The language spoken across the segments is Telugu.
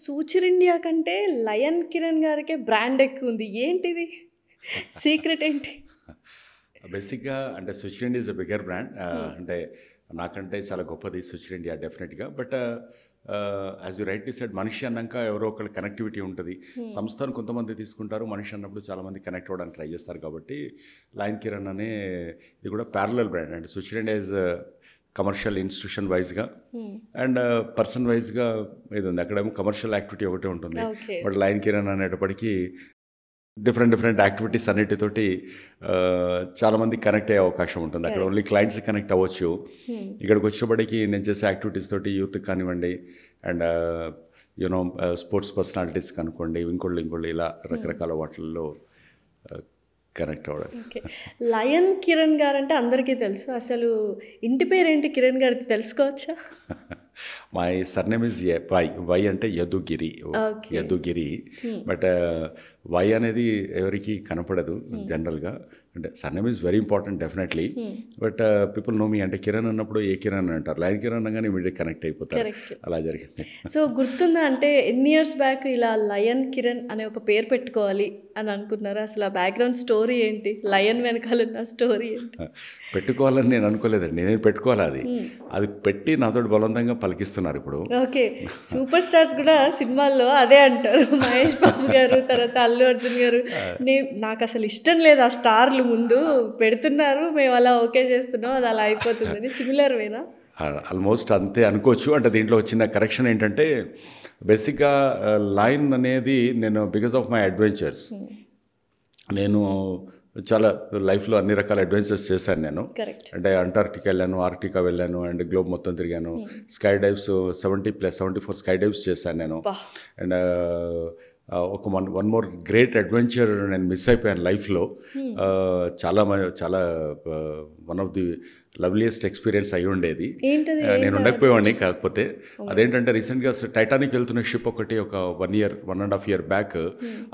సూచర్ ఇండియా కంటే లయన్ కిరణ్ గారికే బ్రాండ్ ఎక్కువుంది. ఏంటిది? సీక్రెట్ ఏంటి? బేసిక్‌గా అంటే Suchir India is a bigger brand. అంటే నాకంటే చాలా గొప్పది సుచిర్ ఇండియా డెఫినెట్‌గా. But as you rightly said మనిషి అన్నాక ఎవరో ఒకళ్ళ కనెక్టివిటీ ఉంటుంది. సంస్థను కొంతమంది తీసుకుంటారు. మనిషి అన్నప్పుడు చాలామంది కనెక్ట్ అవ్వడానికి ట్రై చేస్తారు కాబట్టి లయన్ కిరణ్ అనే ఇది కూడా ప్యారలల్ బ్రాండ్. అంటే Suchir India is commercial institution వైజ్గా అండ్ పర్సన్ వైజ్గా ఇది ఉంది. అక్కడేమో కమర్షియల్ యాక్టివిటీ ఒకటే ఉంటుంది. ఓకే. బట్ లయన్ కిరణ్ అనేటప్పటికీ డిఫరెంట్ యాక్టివిటీస్ అన్నిటితోటి చాలామంది కనెక్ట్ అయ్యే అవకాశం ఉంటుంది. అక్కడ ఓన్లీ క్లయింట్స్ కనెక్ట్ అవ్వచ్చు. ఇక్కడికి వచ్చేప్పటికి నేను చేసే యాక్టివిటీస్ తోటి యూత్ కానివ్వండి అండ్ యూనో స్పోర్ట్స్ పర్సనాలిటీస్ కనుక్కోండి ఇంకోళ్ళు ఇలా రకరకాల వాటిల్లో కనెక్ట్ అవ్వడం. ఓకే. లయన్ కిరణ్ గారంటే అందరికీ తెలుసు. అసలు ఇంటి పేరేంటి కిరణ్ గారిది తెలుసుకోవచ్చా? మై సర్నేమ్ ఇస్ వై అంటే Yadugiri. Okay. Yadugiri. But Y అనేది ఎవరికి కనపడదు జనరల్గా. అంటే surname is very important definitely. But people know me అంటే కిరణ్ అన్నప్పుడు ఏ కిరణ్ అంటారు. లయన్ కిరణ్ అనగానే ఇమీడియట్ కనెక్ట్ అయిపోతారు. కరెక్ట్. అలా జరిగింది. సో గుర్తుందా అంటే ఎన్ని ఇయర్స్ బ్యాక్ ఇలా లయన్ కిరణ్ అనే ఒక పేరు పెట్టుకోవాలి అని అనుకున్నారా? అసలు ఆ బ్యాక్గ్రౌండ్ స్టోరీ ఏంటి? లయన్ వెనకాల ఉన్న స్టోరీ ఏంటి? పెట్టుకోవాలని నేను అనుకోలేదండి. నేను పెట్టుకోవాలి అది పెట్టి నాతో బలవంతంగా పలికిస్తున్నారు ఇప్పుడు. ఓకే. సూపర్ స్టార్స్ కూడా సినిమాల్లో అదే అంటారు. మహేష్ బాబు గారు, తర్వాత అల్లు అర్జున్ గారు. నాకు అసలు ఇష్టం లేదు ఆ స్టార్లు ముందు పెడుతున్నారు, మేము అలా ఓకే చేస్తున్నాం, అది అలా అయిపోతుందని. సిమిలర్ వేనా? ఆల్మోస్ట్ అంతే అనుకోవచ్చు. అంటే దీంట్లో చిన్న కరెక్షన్ ఏంటంటే బేసిక్గా లైన్ అనేది నేను బికాస్ ఆఫ్ మై అడ్వెంచర్స్ నేను చాలా లైఫ్లో అన్ని రకాల అడ్వెంచర్స్ చేశాను నేను. కరెక్ట్. అంటే అంటార్క్టికా వెళ్ళాను, ఆర్క్టికా వెళ్ళాను అండ్ గ్లోబ్ మొత్తం తిరిగాను. స్కై డైవ్స్ 74 స్కై డైవ్స్ చేశాను నేను. అండ్ ఒక వన్ మోర్ గ్రేట్ అడ్వెంచర్ నేను మిస్ అయిపోయాను లైఫ్లో. చాలా one of the loveliest experience అయి ఉండేది. నేను ఉండకపోయేవాడిని. కాకపోతే అదేంటంటే రీసెంట్గా టైటానిక్ వెళ్తున్న షిప్ ఒకటి ఒక 1.5 year బ్యాక్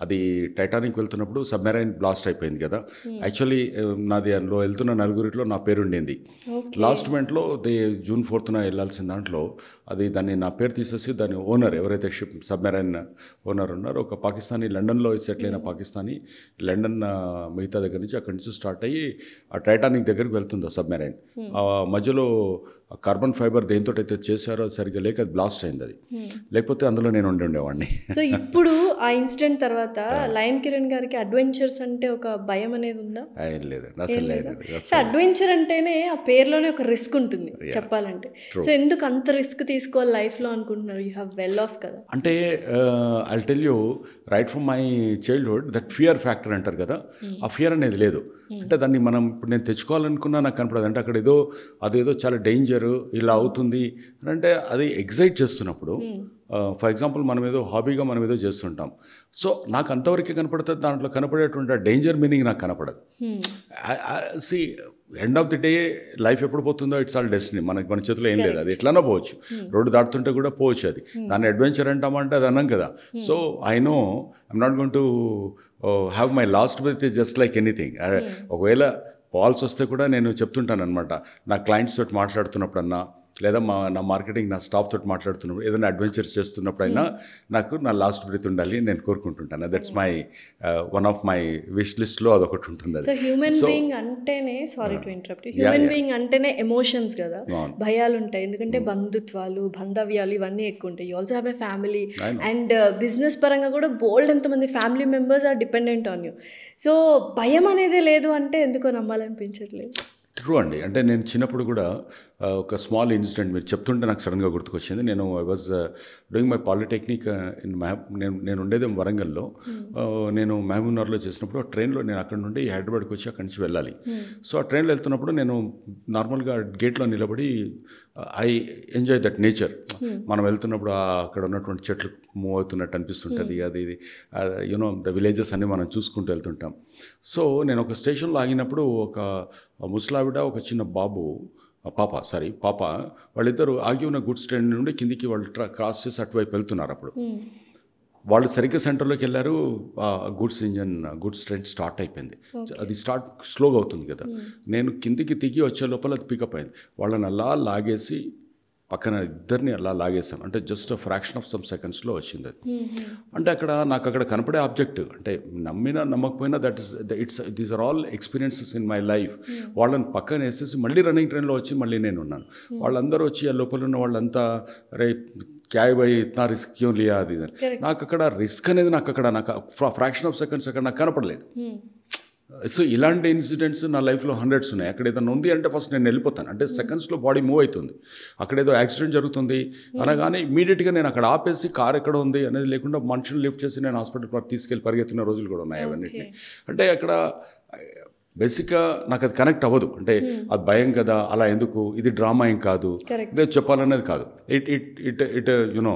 అది టైటానిక్ వెళ్తున్నప్పుడు సబ్మెరైన్ బ్లాస్ట్ అయిపోయింది కదా. యాక్చువల్లీ నాది అందులో వెళ్తున్న నలుగురిలో నా పేరు ఉండింది. లాస్ట్ మూమెంట్లో June 4th వెళ్ళాల్సిన దాంట్లో దాన్ని నా పేరు తీసేసి దాని ఓనర్ ఎవరైతే షిప్ సబ్మెరైన్ ఓనర్ ఉన్నారో ఒక పాకిస్తానీ, లండన్లో సెటిల్ అయిన పాకిస్తానీ, లండన్ మిగతా దగ్గర నుంచి అక్కడి నుంచి స్టార్ట్ అయ్యి ఆ టైటానిక్ దగ్గరికి వెళ్తుంది ఆ సబ్మెరైన్. మధ్యలో కార్బన్ ఫైబర్ దేంతో అయితే చేశారో అది సరిగ్గా లేక అది బ్లాస్ట్ అయింది. అది లేకపోతే అందులో నేను ఉండేవాడిని. సో ఇప్పుడు ఆ ఇన్సిడెంట్ తర్వాత లయన్ కిరణ్ గారికి అడ్వెంచర్స్ అంటే ఒక భయం అనేది ఉందా? లేదండి, అసలు లేదు. అడ్వెంచర్ అంటేనే ఆ పేరులోనే ఒక రిస్క్ ఉంటుంది చెప్పాలంటే. సో ఎందుకు అంత రిస్క్ తీసుకోవాలి లైఫ్లో అనుకుంటున్నారు? యూ హ్యావ్ వెల్ ఆఫ్ కదా. అంటే I'll tell you right from my childhood that fear factor అంటారు కదా, ఆ ఫియర్ అనేది లేదు. అంటే దాన్ని మనం ఇప్పుడు నేను తెచ్చుకోవాలనుకున్నా నాకు కనపడదు. అంటే అక్కడ అదేదో చాలా డేంజర్ ఇలా అవుతుంది అంటే అది ఎగ్జైట్ చేస్తున్నప్పుడు ఫర్ ఎగ్జాంపుల్ మనం ఏదో హాబీగా మనం ఏదో చేస్తుంటాం. సో నాకు అంతవరకే కనపడుతుంది. దాంట్లో కనపడేటువంటి డేంజర్ మీనింగ్ నాకు కనపడదు. See end of the day life ఎప్పుడు పోతుందో ఇట్స్ ఆల్ డెస్టినీ. మన చేతిలో ఏం లేదు. అది ఎట్లనో పోవచ్చు. రోడ్డు దాటుతుంటే కూడా పోవచ్చు. అది దాన్ని అడ్వెంచర్ అంటామంటే అది అన్నాం కదా. So I know I'm not going to have my last breath is just like anything. ఒకవేళ పోవాల్సి వస్తే కూడా నేను చెప్తుంటాను అనమాట. నా క్లయింట్స్ తోటి మాట్లాడుతున్నప్పుడన్నా లేదా నా మార్కెటింగ్ నా స్టాఫ్ తోటి మాట్లాడుతున్నప్పుడు ఏదైనా అడ్వెంచర్స్ చేస్తున్నప్పుడైనా నాకు నా లాస్ట్ బ్రీత్ ఉండాలి నేను కోరుకుంటుంటాను. That's my one of my wish లిస్ట్లో అదొకటి ఉంటుంది. సో హ్యూమన్ బీయింగ్ అంటేనే, sorry to interrupt, human being అంటేనే ఎమోషన్స్ కదా, భయాలు ఉంటాయి. ఎందుకంటే బంధుత్వాలు, బాంధవ్యాలు ఇవన్నీ ఎక్కువ ఉంటాయి. You also have a family and business పరంగా కూడా బోల్డ్ ఎంతమంది family members are dependent on you. So భయం అనేదే లేదు అంటే ఎందుకో నమ్మాలనిపించట్లేదు. ట్రూ అండి. అంటే నేను చిన్నప్పుడు కూడా ఒక స్మాల్ ఇన్సిడెంట్ మీరు చెప్తుంటే నాకు సడన్గా గుర్తుకొచ్చింది. నేను I was doing my polytechnic in నేను ఉండేది వరంగల్లో. నేను మహబూబ్నగర్లో చేసినప్పుడు ఆ ట్రైన్లో నేను అక్కడ నుండి హైదరాబాద్కి వచ్చి అక్కడి నుంచి వెళ్ళాలి. సో ఆ ట్రైన్లో వెళ్తున్నప్పుడు నేను నార్మల్గా గేట్లో నిలబడి ఐ ఎంజాయ్ దట్ నేచర్. మనం వెళ్తున్నప్పుడు అక్కడ ఉన్నటువంటి చెట్లు మూవ్ అవుతున్నట్టు అనిపిస్తుంటుంది. అది యూనో ద విలేజెస్ అన్నీ మనం చూసుకుంటూ వెళ్తుంటాం. సో నేను ఒక స్టేషన్లో ఆగినప్పుడు ఒక ముసలావిడ, ఒక చిన్న పాప వాళ్ళిద్దరు ఆగి ఉన్న గుడ్స్ ట్రైన్ నుండి కిందికి వాళ్ళు క్రాస్ చేసి అటువైపు వెళ్తున్నారు. అప్పుడు వాళ్ళు సరిగ్గా సెంటర్లోకి వెళ్ళారు. గుడ్స్ ట్రైన్ స్టార్ట్ అయిపోయింది. అది స్లోగా అవుతుంది కదా. నేను కిందికి దిగి వచ్చే లోపల అది పికప్ అయింది. వాళ్ళని అలా లాగేసి పక్కన ఇద్దరిని అలా లాగేశాను. అంటే జస్ట్ ఫ్రాక్షన్ ఆఫ్ సమ్ సెకండ్స్లో వచ్చింది అది. అంటే అక్కడ నాకు అక్కడ కనపడే ఆబ్జెక్ట్ అంటే నమ్మినా నమ్మకపోయినా these are all experiences in my life. వాళ్ళని పక్కన వేసేసి మళ్ళీ రన్నింగ్ ట్రైన్లో వచ్చి మళ్ళీ నేను ఉన్నాను. వాళ్ళందరూ వచ్చి ఆ లోపల ఉన్న వాళ్ళంతా రే క్యాయ్ బై ఇतना రిస్క్ క్యూ లియా అది నాకు అక్కడ రిస్క్ అనేది నాకు ఫ్రాక్షన్ ఆఫ్ సెకండ్స్ అక్కడ నాకు కనపడలేదు. సో ఇలాంటి ఇన్సిడెంట్స్ నా లైఫ్లో హండ్రెడ్స్ ఉన్నాయి. అక్కడ ఏదైనా ఉంది అంటే ఫస్ట్ నేను వెళ్ళిపోతాను. అంటే సెకండ్స్లో బాడీ మూవ్ అవుతుంది. అక్కడ ఏదో యాక్సిడెంట్ జరుగుతుంది అనగానే ఇమీడియట్గా నేను అక్కడ ఆపేసి కార్ ఎక్కడ ఉంది అనేది లేకుండా మనుషులు లిఫ్ట్ చేసి నేను హాస్పిటల్ తీసుకెళ్ళి పరిగెత్తిన రోజులు కూడా ఉన్నాయి అవన్నిటిని. అంటే అక్కడ బేసిక్గా నాకు అది కనెక్ట్ అవ్వదు. అంటే అది భయం కదా, అలా ఎందుకు, ఇది డ్రామా ఏం కాదు, ఇదే చెప్పాలనేది కాదు. ఇట్ యునో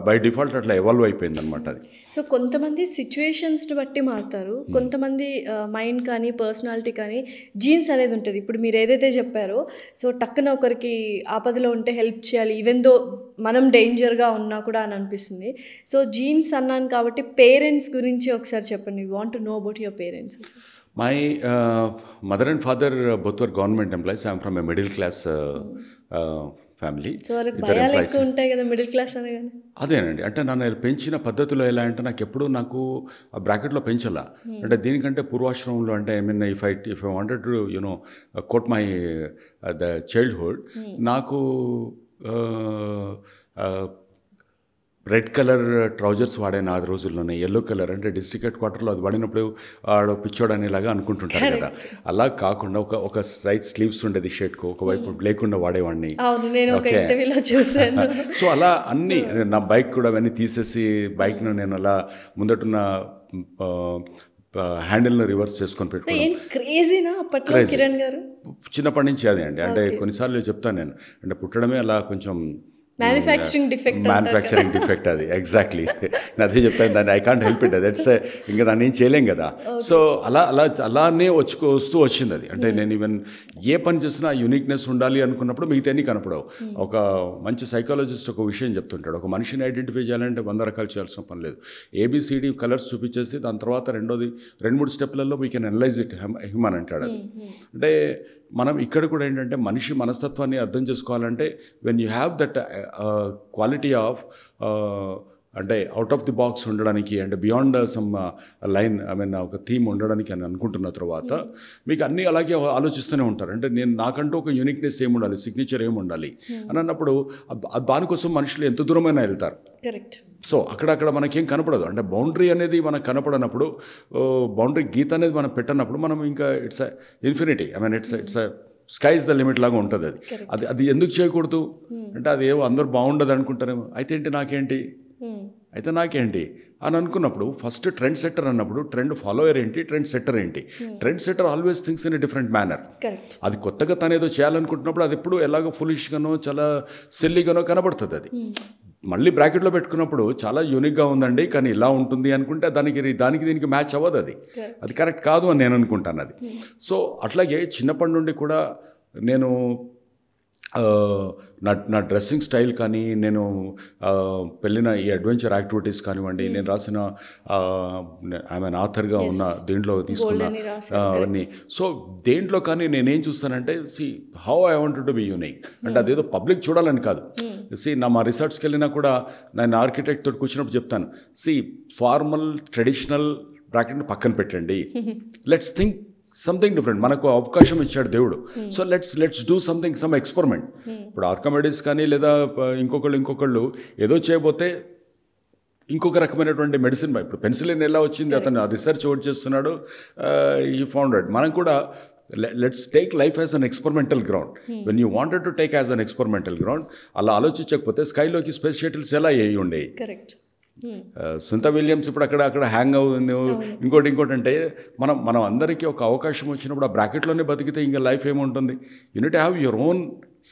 బై డిఫాల్ట్ అట్లా ఎవాల్వ్ అయిపోయింది అనమాట అది. సో కొంతమంది సిచ్యువేషన్స్ని బట్టి మారుతారు, కొంతమంది మైండ్ కానీ పర్సనాలిటీ కానీ జీన్స్ అనేది ఉంటుంది. ఇప్పుడు మీరు ఏదైతే చెప్పారో సో టక్కున ఒకరికి ఆపదలో ఉంటే హెల్ప్ చేయాలి ఈవెన్ దో మనం డేంజర్గా ఉన్నా కూడా అని అనిపిస్తుంది. సో జీన్స్ అన్నాను కాబట్టి పేరెంట్స్ గురించి ఒకసారి చెప్పండి. You want to know about your parents. My mother and father both were government employees. I am from a middle class family. So భయాలు ఎక్కువ ఉంటాయి కదా మిడిల్ క్లాస్ అనగానే. అదేనండి, అంటే నన్ను పెంచిన పద్ధతిలో ఎలా అంటే నాకు ఎప్పుడు నాకు ఆ బ్రాకెట్లో పెంచాల. అంటే దీనికంటే పూర్వాశ్రమంలో అంటే I mean if I wanted to you know quote my the childhood, నాకు రెడ్ కలర్ ట్రౌజర్స్ వాడాను ఆ రోజుల్లోనే. ఎల్లో కలర్ అంటే డిస్ట్రిక్ట్ హెడ్ క్వార్టర్లో అది వాడినప్పుడు ఆడ పిచ్చోడు అనేలాగా అనుకుంటుంటారు కదా. అలా కాకుండా ఒక స్ట్రైట్ స్లీవ్స్ ఉండేది షర్ట్కు, ఒకవైపు లేకుండా వాడేవాడిని. సో అలా అన్నీ నా బైక్ కూడా అవన్నీ తీసేసి బైక్ను నేను అలా ముందటున్న హ్యాండిల్ను రివర్స్ చేసుకొని పెట్టుకున్నాను. చిన్నప్పటి నుంచి అదే అండి. అంటే కొన్నిసార్లు చెప్తాను నేను, అంటే పుట్టడమే అలా కొంచెం మ్యానుఫ్యాక్చరింగ్ డిఫెక్ట్ అది. ఎగ్జాక్ట్లీ నేను అదే చెప్తాను, దాన్ని I can't help it. That's ఇంకా దాన్ని ఏం చేయలేం కదా. సో అలానే వస్తూ వచ్చింది అది. అంటే నేను ఈవెన్ ఏ పని చేసినా యూనిక్నెస్ ఉండాలి అనుకున్నప్పుడు మిగతా అన్నీ కనపడవు. ఒక మంచి సైకాలజిస్ట్ ఒక విషయం చెప్తుంటాడు, ఒక మనిషిని ఐడెంటిఫై చేయాలంటే 100 రకాలు చేయాల్సిన పని లేదు. ABCD కలర్స్ చూపించేసి దాని తర్వాత 2-3 స్టెప్లలో we can analyze it human అంటాడు అది. అంటే మనం ఇక్కడ కూడా ఏంటంటే మనిషి మనస్తత్వాన్ని అర్థం చేసుకోవాలంటే when you have that quality of అంటే అవుట్ ఆఫ్ ది బాక్స్ ఉండడానికి అంటే beyond some line I mean ఒక థీమ్ ఉండడానికి అని అనుకుంటున్న తర్వాత మీకు అన్నీ అలాగే ఆలోచిస్తూనే ఉంటారు. అంటే నాకంటూ ఒక యూనిక్నెస్ ఏముండాలి, సిగ్నేచర్ ఏముండాలి అని అన్నప్పుడు దానికోసం మనుషులు ఎంత దూరమైనా వెళ్తారు. కరెక్ట్. సో అక్కడక్కడ మనకేం కనపడదు. అంటే బౌండరీ అనేది మనకు కనపడనప్పుడు, బౌండరీ గీత అనేది మనం పెట్టనప్పుడు మనం ఇంకా it's infinity, I mean it's sky is the limit లాగా ఉంటుంది అది ఎందుకు చేయకూడదు అంటే అది ఏవో అందరూ బాగుండదు అనుకుంటారేమో. అయితే నాకేంటి అని అనుకున్నప్పుడు ఫస్ట్ ట్రెండ్ సెట్టర్ అన్నప్పుడు ట్రెండ్ ఫాలోయర్ ఏంటి, ట్రెండ్ సెట్టర్ ఏంటి. Trend setter always thinks in a different manner. అది కొత్తగా తనేదో చేయాలనుకుంటున్నప్పుడు అది ఎప్పుడు ఎలాగో ఫులిష్గానో చాలా సిల్లీగానో కనబడుతుంది. అది మళ్ళీ బ్రాకెట్లో పెట్టుకున్నప్పుడు చాలా యూనిక్గా ఉందండి కానీ ఇలా ఉంటుంది అనుకుంటే దానికి దీనికి మ్యాచ్ అవ్వదు. అది కరెక్ట్ కాదు అని నేను అనుకుంటాను అది. సో అట్లాగే చిన్నప్పటి నుండి కూడా నేను నా డ్రెస్సింగ్ స్టైల్ కానీ, నేను వెళ్ళిన ఈ అడ్వెంచర్ యాక్టివిటీస్ కానివ్వండి, నేను రాసిన ఆమె ఆథర్గా ఉన్న దేంట్లో తీసుకున్న అవన్నీ. సో దేంట్లో కానీ నేనేం చూస్తానంటే how I wanted to be unique. అంటే అదేదో పబ్లిక్ చూడాలని కాదు. మా రిసార్ట్స్కి వెళ్ళినా కూడా నేను ఆర్కిటెక్ట్ తోటి కూర్చున్నప్పుడు చెప్తాను, ఫార్మల్ ట్రెడిషనల్ బ్రాకెట్ని పక్కన పెట్టండి, లెట్స్ థింక్ సంథింగ్ డిఫరెంట్. మనకు అవకాశం ఇచ్చాడు దేవుడు. So let's do something, some experiment. ఇప్పుడు ఆర్కిమెడిస్ కానీ లేదా ఇంకొకళ్ళు ఏదో చేయబోతే ఇంకొక రకమైనటువంటి మెడిసిన్, ఇప్పుడు పెన్సిలిన్ ఎలా వచ్చింది, అతను రీసెర్చ్ అవుట్ చేస్తున్నాడు, ఈ ఫౌండెడ్. మనం కూడా let's take life as an experimental ground. When you wanted to take as an experimental ground, అలా ఆలోచించకపోతే స్కైలోకి స్పేస్ షటిల్స్ ఎలా అయ్యి ఉండేవి. సునీత విలియమ్స్ ఇప్పుడు అక్కడ హ్యాంగ్ అవుతుంది. ఇంకోటి అంటే మనం అందరికీ ఒక అవకాశం వచ్చినప్పుడు ఆ బ్రాకెట్లోనే బతికితే ఇంకా లైఫ్ ఏముంటుంది. You need to have your own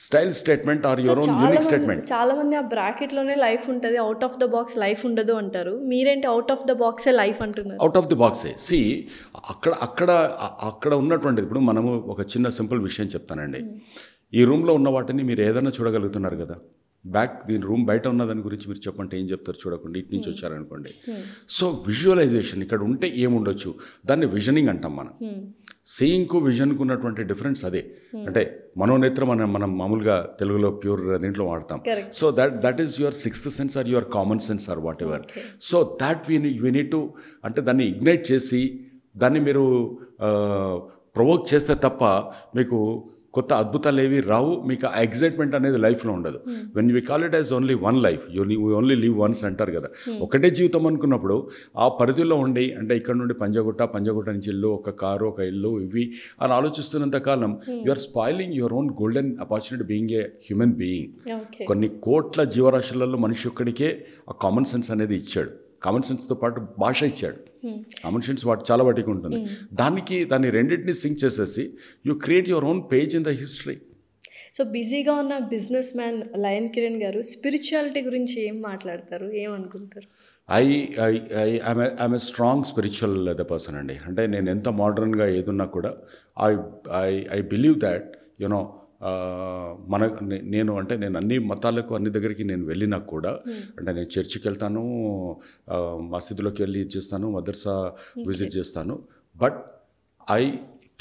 style statement or your own unique statement. చాలా మంది ఆ బ్రాకెట్లోనే లైఫ్ ఉంటుంది, out of the box life ఉండదు అంటారు. మీరేంటి అవుట్ ఆఫ్ ద బాక్సే లైఫ్ అంటున్నారు? అవుట్ ఆఫ్ ది బాక్సే. అక్కడ ఉన్నటువంటిది. ఇప్పుడు మనము ఒక చిన్న సింపుల్ విషయం చెప్తానండి. ఈ రూమ్లో ఉన్న వాటిని మీరు ఏదైనా చూడగలుగుతున్నారు కదా. దీని రూమ్ బయట ఉన్నదాని గురించి మీరు చెప్పంటే ఏం చెప్తారు? చూడకుండా ఇటు నుంచి వచ్చారనుకోండి. సో విజువలైజేషన్ ఇక్కడ ఉంటే ఏముండొచ్చు, దాన్ని విజనింగ్ అంటాం మనం. సీయింగ్కు విజన్కు ఉన్నటువంటి డిఫరెన్స్ అదే. అంటే మనోనేత్రం మనం మామూలుగా తెలుగులో ప్యూర్ దీంట్లో వాడతాం. So that is your sixth sense or your common sense or whatever. So that we need to, అంటే దాన్ని ఇగ్నైట్ చేసి దాన్ని మీరు ప్రొవోక్ చేస్తే తప్ప మీకు కొత్త అద్భుతాలు ఏవి రావు, మీకు ఆ ఎగ్జైట్మెంట్ అనేది లైఫ్లో ఉండదు. When you call it as only one life, you only live once అంటారు కదా. ఒకటే జీవితం అనుకున్నప్పుడు ఆ పరిధిలో ఉండి, అంటే ఇక్కడ నుండి పంజగుట్ట నుంచి ఇల్లు, ఒక కారు, ఒక ఇల్లు, ఇవి అని ఆలోచిస్తున్నంత కాలం you are spoiling your own golden opportunity being a human being. కొన్ని కోట్ల జీవరాశులలో మనిషి ఒక్కడికే ఆ కామన్ సెన్స్ అనేది ఇచ్చాడు. కామన్ సెన్స్తో పాటు భాష ఇచ్చాడు. కామన్ సెన్స్ చాలా వాటికి ఉంటుంది. దాన్ని రెండింటిని సింక్ చేసేసి you create your own page in the history. So బిజీగా ఉన్న బిజినెస్ మ్యాన్ లయన్ కిరణ్ గారు స్పిరిచువాలిటీ గురించి ఏం మాట్లాడతారు, ఏమనుకుంటారు? I'm a strong spiritual the person అండి. అంటే నేను ఎంత మోడర్న్గా ఏదున్నా కూడా ఐ బిలీవ్ దాట్ యునో నేను అన్ని మతాలకు అన్ని దగ్గరికి నేను వెళ్ళినా కూడా, అంటే నేను చర్చికి వెళ్తాను, మసీదులోకి వెళ్ళి చేస్తాను, మదర్సా విజిట్ చేస్తాను. But I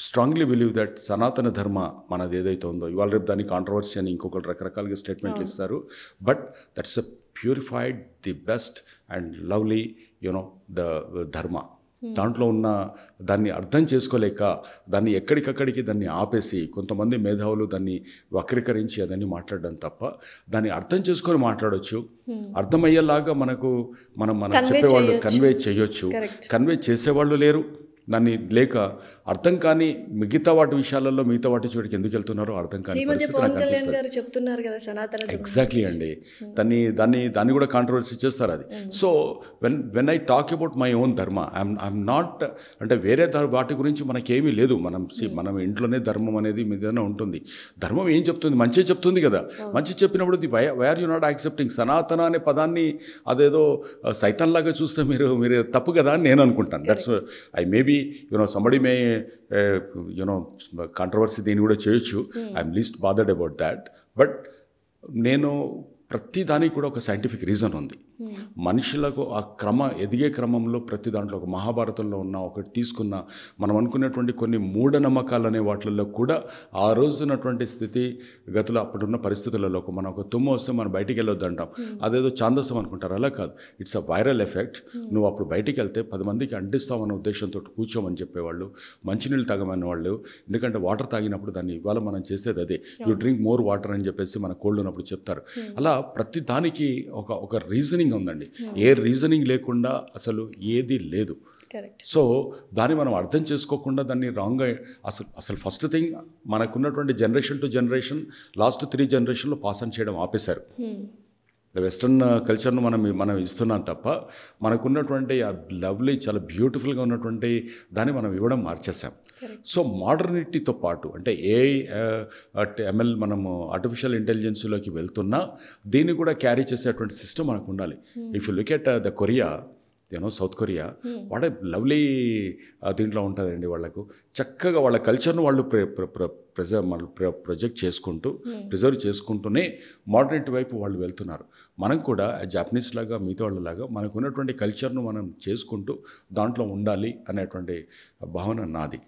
strongly believe that సనాతన ధర్మ మనది ఏదైతే ఉందో, ఇవాళ రేపు దాని కాంట్రవర్సీ అని ఇంకొకటి రకరకాలుగా స్టేట్మెంట్లు ఇస్తారు. But that's a purified, the best and lovely the ధర్మ. దాంట్లో ఉన్న దాన్ని అర్థం చేసుకోలేక దాన్ని ఎక్కడికక్కడికి దాన్ని ఆపేసి కొంతమంది మేధావులు దాన్ని వక్రీకరించి అదని మాట్లాడడం తప్ప, దాన్ని అర్థం చేసుకొని మాట్లాడవచ్చు, అర్థమయ్యేలాగా మనం చెప్పేవాళ్ళు కన్వే చేయొచ్చు. కన్వే చేసేవాళ్ళు లేరు. దాన్ని లేక అర్థం కాని మిగతా వాటి విషయాలలో మిగతా వాటి చోటికి ఎందుకు వెళ్తున్నారో అర్థం కాని ఎగ్జాక్ట్లీ అండి. దాన్ని కూడా కాంట్రవర్సీ చేస్తారు అది. So when I talk about my own ధర్మ, ఐఎమ్ నాట్, అంటే వేరే వాటి గురించి మనకేమీ లేదు. మనం ఇంట్లోనే ధర్మం అనేది మీదనే ఉంటుంది. ధర్మం ఏం చెప్తుంది? మంచి చెప్తుంది కదా. మంచి చెప్పినప్పుడు why are you not accepting? సనాతన అనే పదాన్ని అదేదో సైతాన్లాగా చూస్తే మీరు తప్పు కదా అని నేను అనుకుంటాను. That's I maybe somebody may controversy దీన్ని కూడా చేయొచ్చు. I'm least bothered about that. But నేను ప్రతి దానికి కూడా ఒక సైంటిఫిక్ రీజన్ ఉంది. మనుషులకు ఆ ఎదిగే క్రమంలో ప్రతి దాంట్లో ఒక మహాభారతంలో ఉన్న ఒకటి తీసుకున్న మనం అనుకున్నటువంటి కొన్ని మూఢనమ్మకాలు అనే వాటిల్లో కూడా ఆ రోజున్నటువంటి స్థితి గతులు అప్పుడున్న పరిస్థితులలో మనం ఒక తుమ్ము వస్తే మనం బయటికి వెళ్ళొద్దు అంటాం. అదేదో ఛాందసం అనుకుంటారు. అలా కాదు, ఇట్స్ అ వైరల్ ఎఫెక్ట్. నువ్వు అప్పుడు బయటికి వెళ్తే 10 మందికి అంటిస్తామన్న ఉద్దేశంతో కూర్చోమని చెప్పేవాళ్ళు, మంచినీళ్ళు తాగమన్న వాళ్ళు. ఎందుకంటే వాటర్ తాగినప్పుడు దాన్ని ఇవాళ మనం చేసేది అదే, యూ డ్రింక్ మోర్ వాటర్ అని చెప్పేసి మన కోల్డ్ ఉన్నప్పుడు చెప్తారు. అలా ప్రతి దానికి ఒక రీజనింగ్ ఉందండి. ఏ రీజనింగ్ లేకుండా అసలు ఏది లేదు. సో దాన్ని మనం అర్థం చేసుకోకుండా దాన్ని రాంగ్గా అసలు ఫస్ట్ థింగ్ మనకున్నటువంటి జనరేషన్ టు జనరేషన్ లాస్ట్ 3 జనరేషన్లో పాస్ ఆన్ చేయడం ఆపేశారు. వెస్ట్రన్ కల్చర్ను మనం ఇస్తున్నాం తప్ప మనకున్నటువంటి ఆ లవ్లీ చాలా బ్యూటిఫుల్గా ఉన్నటువంటి దాన్ని మనం ఇవ్వడం మార్చేసాం. సో మోడర్నిటీతో పాటు అంటే ML మనము ఆర్టిఫిషియల్ ఇంటెలిజెన్స్లోకి వెళ్తున్నా దీన్ని కూడా క్యారీ చేసేటువంటి సిస్టమ్ మనకు ఉండాలి. If you look at the Korea, south Korea, what a lovely దీంట్లో ఉంటుందండి. వాళ్ళకు చక్కగా వాళ్ళ కల్చర్ను వాళ్ళు ప్రొజెక్ట్ చేసుకుంటూ ప్రిజర్వ్ చేసుకుంటూనే మోడర్నిటీ వైపు వాళ్ళు వెళ్తున్నారు. మనం కూడా జాపనీస్ లాగా మిగతా వాళ్ళలాగా మనకు ఉన్నటువంటి కల్చర్ను మనం చేసుకుంటూ దాంట్లో ఉండాలి అనేటువంటి భావన నాది.